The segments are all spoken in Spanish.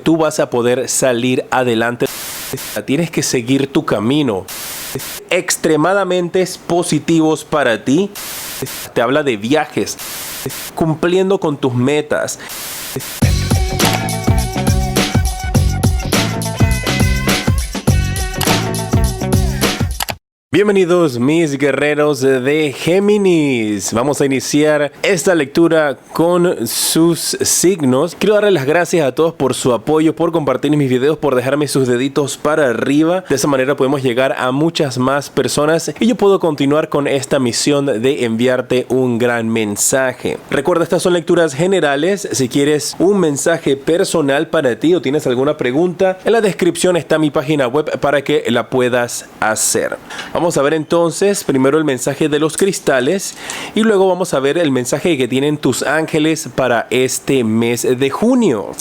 tú vas a poder salir adelante. Tienes que seguir tu camino. Extremadamente positivos para ti. Te habla de viajes, cumpliendo con tus metas. Bienvenidos mis guerreros de Géminis. Vamos a iniciar esta lectura con sus signos. Quiero darles las gracias a todos por su apoyo, por compartir mis videos, por dejarme sus deditos para arriba. De esa manera podemos llegar a muchas más personas y yo puedo continuar con esta misión de enviarte un gran mensaje. Recuerda, estas son lecturas generales. Si quieres un mensaje personal para ti o tienes alguna pregunta, en la descripción está mi página web para que la puedas hacer. Vamos a ver entonces primero el mensaje de los cristales y luego vamos a ver el mensaje que tienen tus ángeles para este mes de junio.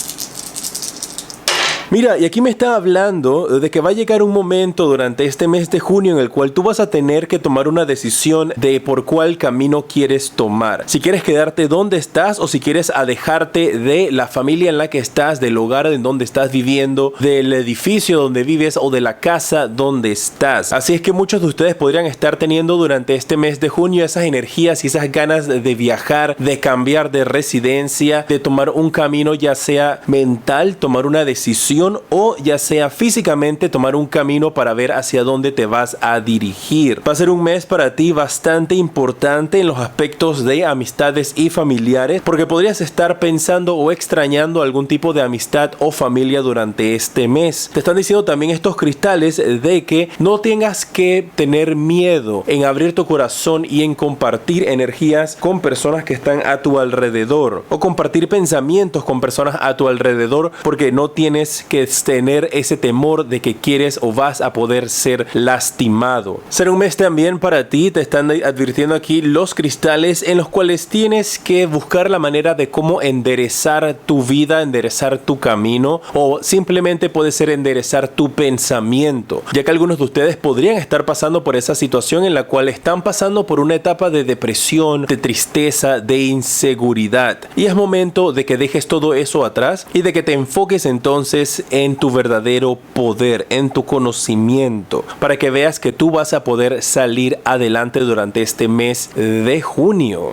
Mira, y aquí me está hablando de que va a llegar un momento durante este mes de junio en el cual tú vas a tener que tomar una decisión de por cuál camino quieres tomar. Si quieres quedarte donde estás o si quieres alejarte de la familia en la que estás, del hogar en donde estás viviendo, del edificio donde vives o de la casa donde estás. Así es que muchos de ustedes podrían estar teniendo durante este mes de junio esas energías y esas ganas de viajar, de cambiar de residencia, de tomar un camino ya sea mental, tomar una decisión o ya sea físicamente tomar un camino para ver hacia dónde te vas a dirigir. Va a ser un mes para ti bastante importante en los aspectos de amistades y familiares, porque podrías estar pensando o extrañando algún tipo de amistad o familia durante este mes. Te están diciendo también estos cristales de que no tengas que tener miedo en abrir tu corazón y en compartir energías con personas que están a tu alrededor o compartir pensamientos con personas a tu alrededor, porque no tienes que tener ese temor de que quieres o vas a poder ser lastimado. Será un mes también para ti, te están advirtiendo aquí los cristales, en los cuales tienes que buscar la manera de cómo enderezar tu vida, enderezar tu camino, o simplemente puede ser enderezar tu pensamiento, ya que algunos de ustedes podrían estar pasando por esa situación en la cual están pasando por una etapa de depresión, de tristeza, de inseguridad, y es momento de que dejes todo eso atrás y de que te enfoques entonces en tu verdadero poder, en tu conocimiento, para que veas que tú vas a poder salir adelante durante este mes de junio.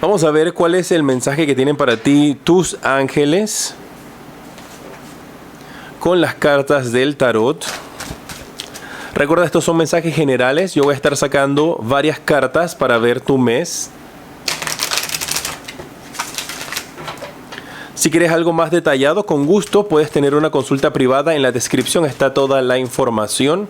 Vamos a ver cuál es el mensaje que tienen para ti tus ángeles con las cartas del tarot. Recuerda, estos son mensajes generales. Yo voy a estar sacando varias cartas para ver tu mes. Si quieres algo más detallado, con gusto puedes tener una consulta privada. En la descripción está toda la información.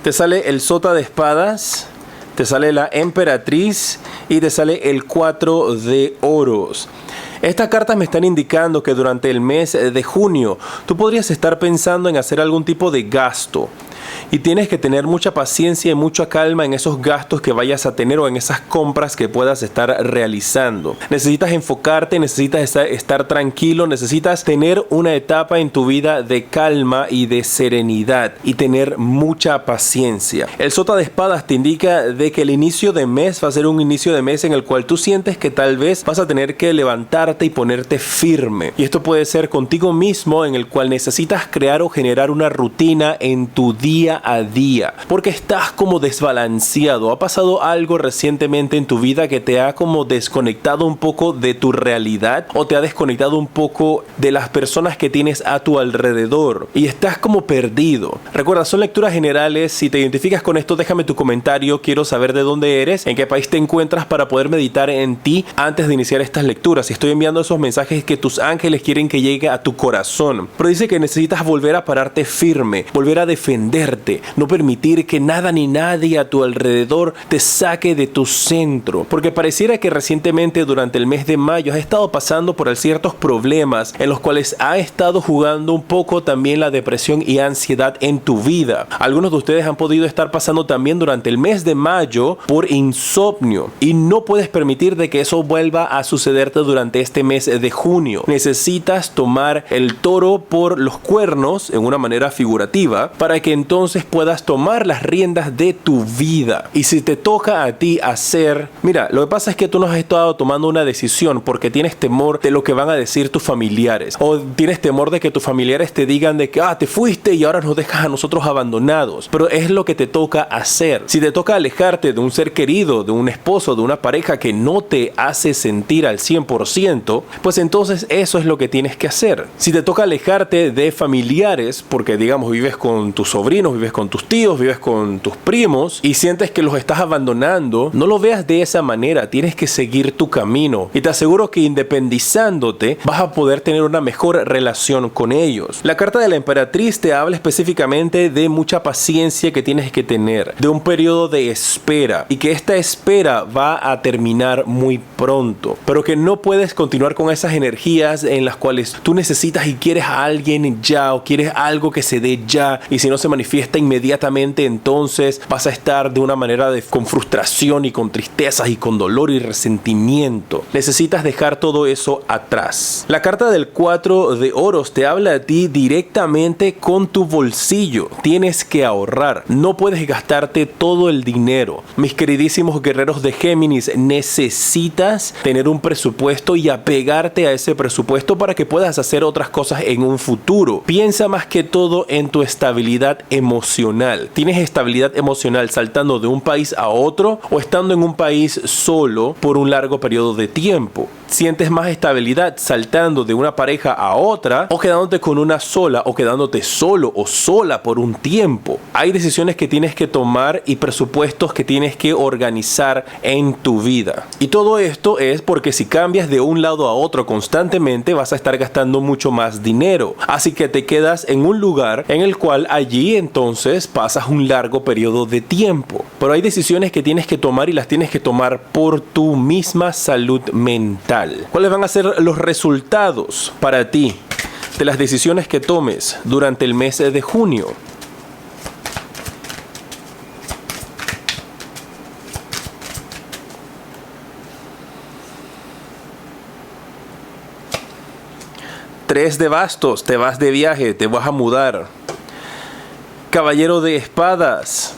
Te sale el sota de espadas, te sale la emperatriz y te sale el 4 de oros. Estas cartas me están indicando que durante el mes de junio tú podrías estar pensando en hacer algún tipo de gasto. Y tienes que tener mucha paciencia y mucha calma en esos gastos que vayas a tener o en esas compras que puedas estar realizando. Necesitas enfocarte, necesitas estar tranquilo, necesitas tener una etapa en tu vida de calma y de serenidad y tener mucha paciencia. El sota de espadas te indica de que el inicio de mes va a ser un inicio de mes en el cual tú sientes que tal vez vas a tener que levantarte y ponerte firme. Y esto puede ser contigo mismo, en el cual necesitas crear o generar una rutina en tu día a día, porque estás como desbalanceado. Ha pasado algo recientemente en tu vida que te ha como desconectado un poco de tu realidad o te ha desconectado un poco de las personas que tienes a tu alrededor y estás como perdido. Recuerda, son lecturas generales. Si te identificas con esto, déjame tu comentario. Quiero saber de dónde eres, en qué país te encuentras, para poder meditar en ti antes de iniciar estas lecturas. Estoy enviando esos mensajes que tus ángeles quieren que llegue a tu corazón, pero dice que necesitas volver a pararte firme, volver a defender moverte, no permitir que nada ni nadie a tu alrededor te saque de tu centro, porque pareciera que recientemente durante el mes de mayo has estado pasando por ciertos problemas en los cuales ha estado jugando un poco también la depresión y ansiedad en tu vida. Algunos de ustedes han podido estar pasando también durante el mes de mayo por insomnio y no puedes permitir de que eso vuelva a sucederte durante este mes de junio. Necesitas tomar el toro por los cuernos en una manera figurativa para que entonces puedas tomar las riendas de tu vida. Y si te toca a ti hacer, mira, lo que pasa es que tú no has estado tomando una decisión porque tienes temor de lo que van a decir tus familiares, o tienes temor de que tus familiares te digan de que te fuiste y ahora nos dejas a nosotros abandonados, pero es lo que te toca hacer. Si te toca alejarte de un ser querido, de un esposo, de una pareja que no te hace sentir al 100%, pues entonces eso es lo que tienes que hacer. Si te toca alejarte de familiares, porque digamos vives con tus sobrinos, vives con tus tíos, vives con tus primos y sientes que los estás abandonando, no lo veas de esa manera, tienes que seguir tu camino y te aseguro que independizándote vas a poder tener una mejor relación con ellos. La carta de la emperatriz te habla específicamente de mucha paciencia que tienes que tener, de un periodo de espera y que esta espera va a terminar muy pronto, pero que no puedes continuar con esas energías en las cuales tú necesitas y quieres a alguien ya o quieres algo que se dé ya y si no se manifiesta inmediatamente entonces vas a estar de una manera con frustración y con tristezas y con dolor y resentimiento. Necesitas dejar todo eso atrás. La carta del 4 de oros te habla a ti directamente con tu bolsillo. Tienes que ahorrar. No puedes gastarte todo el dinero. Mis queridísimos guerreros de Géminis, necesitas tener un presupuesto y apegarte a ese presupuesto para que puedas hacer otras cosas en un futuro. Piensa más que todo en tu estabilidad emocional. ¿Tienes estabilidad emocional saltando de un país a otro o estando en un país solo por un largo periodo de tiempo? ¿Sientes más estabilidad saltando de una pareja a otra o quedándote con una sola o quedándote solo o sola por un tiempo? Hay decisiones que tienes que tomar y presupuestos que tienes que organizar en tu vida. Y todo esto es porque si cambias de un lado a otro constantemente vas a estar gastando mucho más dinero. Así que te quedas en un lugar en el cual allí entonces pasas un largo periodo de tiempo. Pero hay decisiones que tienes que tomar y las tienes que tomar por tu misma salud mental. ¿Cuáles van a ser los resultados para ti de las decisiones que tomes durante el mes de junio? Tres de bastos, te vas de viaje, te vas a mudar. Caballero de espadas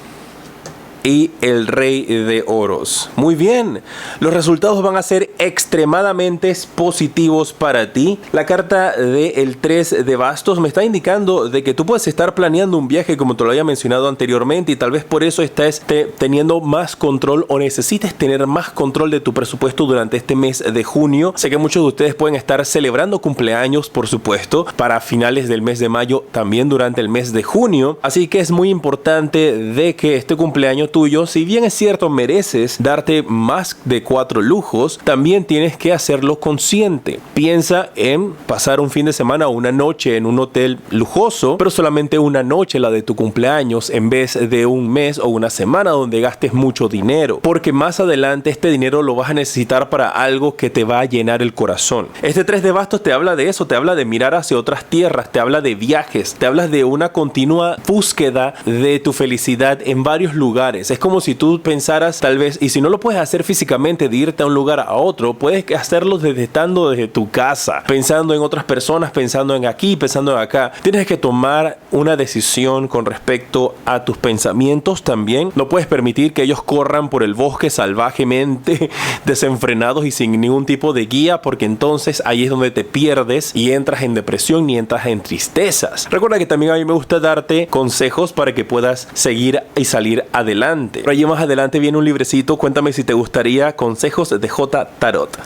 y el rey de oros. Muy bien, los resultados van a ser extremadamente positivos para ti. La carta del 3 de bastos me está indicando de que tú puedes estar planeando un viaje como te lo había mencionado anteriormente y tal vez por eso estés teniendo más control o necesites tener más control de tu presupuesto durante este mes de junio. Sé que muchos de ustedes pueden estar celebrando cumpleaños, por supuesto, para finales del mes de mayo, también durante el mes de junio. Así que es muy importante de que este cumpleaños tuyo, si bien es cierto mereces darte más de 4 lujos, también tienes que hacerlo consciente. Piensa en pasar un fin de semana o una noche en un hotel lujoso, pero solamente una noche, la de tu cumpleaños, en vez de un mes o una semana donde gastes mucho dinero, porque más adelante este dinero lo vas a necesitar para algo que te va a llenar el corazón. Este 3 de bastos te habla de eso, te habla de mirar hacia otras tierras, te habla de viajes, te habla de una continua búsqueda de tu felicidad en varios lugares. Es como si tú pensaras tal vez, y si no lo puedes hacer físicamente de irte a un lugar a otro, puedes hacerlo estando desde tu casa, pensando en otras personas, pensando en aquí, pensando en acá. Tienes que tomar una decisión con respecto a tus pensamientos también. No puedes permitir que ellos corran por el bosque salvajemente, desenfrenados y sin ningún tipo de guía, porque entonces ahí es donde te pierdes y entras en depresión y entras en tristezas. Recuerda que también a mí me gusta darte consejos para que puedas seguir y salir adelante bastante. Pero allí más adelante viene un librecito, cuéntame si te gustaría, consejos de J Tarot,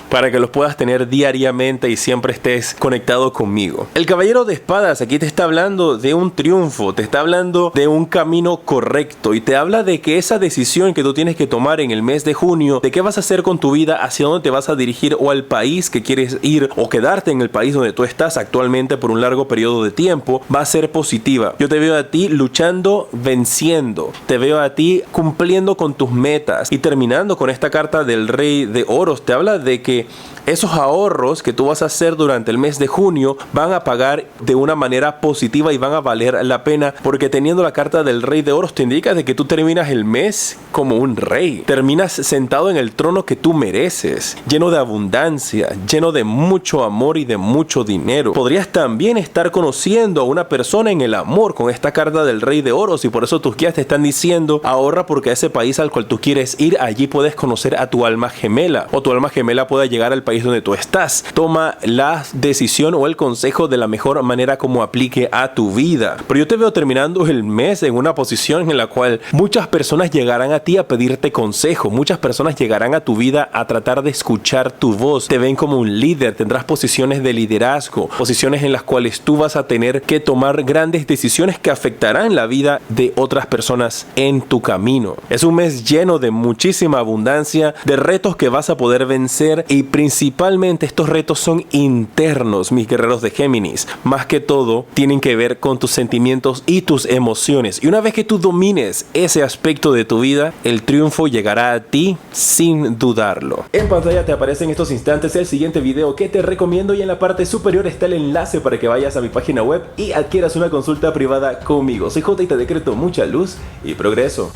para que los puedas tener diariamente y siempre estés conectado conmigo. El caballero de espadas aquí te está hablando de un triunfo, te está hablando de un camino correcto y te habla de que esa decisión que tú tienes que tomar en el mes de junio, de qué vas a hacer con tu vida, hacia dónde te vas a dirigir o al país que quieres ir o quedarte en el país donde tú estás actualmente por un largo periodo de tiempo, va a ser positiva. Yo te veo a ti luchando, venciendo, te veo a ti cumpliendo con tus metas y terminando con esta carta del Rey de Oros. Te habla de que esos ahorros que tú vas a hacer durante el mes de junio van a pagar de una manera positiva y van a valer la pena, porque teniendo la carta del Rey de Oros te indica de que tú terminas el mes como un rey, terminas sentado en el trono que tú mereces, lleno de abundancia, lleno de mucho amor y de mucho dinero. Podrías también estar conociendo a una persona en el amor con esta carta del Rey de Oros y por eso tus guías te están diciendo ahorra, porque a ese país al cual tú quieres ir, allí puedes conocer a tu alma gemela o tu alma gemela pueda llegar al país donde tú estás. Toma la decisión o el consejo de la mejor manera como aplique a tu vida. Pero yo te veo terminando el mes en una posición en la cual muchas personas llegarán a ti a pedirte consejo, muchas personas llegarán a tu vida a tratar de escuchar tu voz, te ven como un líder, tendrás posiciones de liderazgo, posiciones en las cuales tú vas a tener que tomar grandes decisiones que afectarán la vida de otras personas en tu camino. Es un mes lleno de muchísima abundancia, de retos que vas a poder vencer y principalmente estos retos son internos, mis guerreros de Géminis. Más que todo, tienen que ver con tus sentimientos y tus emociones. Y una vez que tú domines ese aspecto de tu vida, el triunfo llegará a ti sin dudarlo. En pantalla te aparece en estos instantes el siguiente video que te recomiendo y en la parte superior está el enlace para que vayas a mi página web y adquieras una consulta privada conmigo. Soy J y te decreto mucha luz y progreso.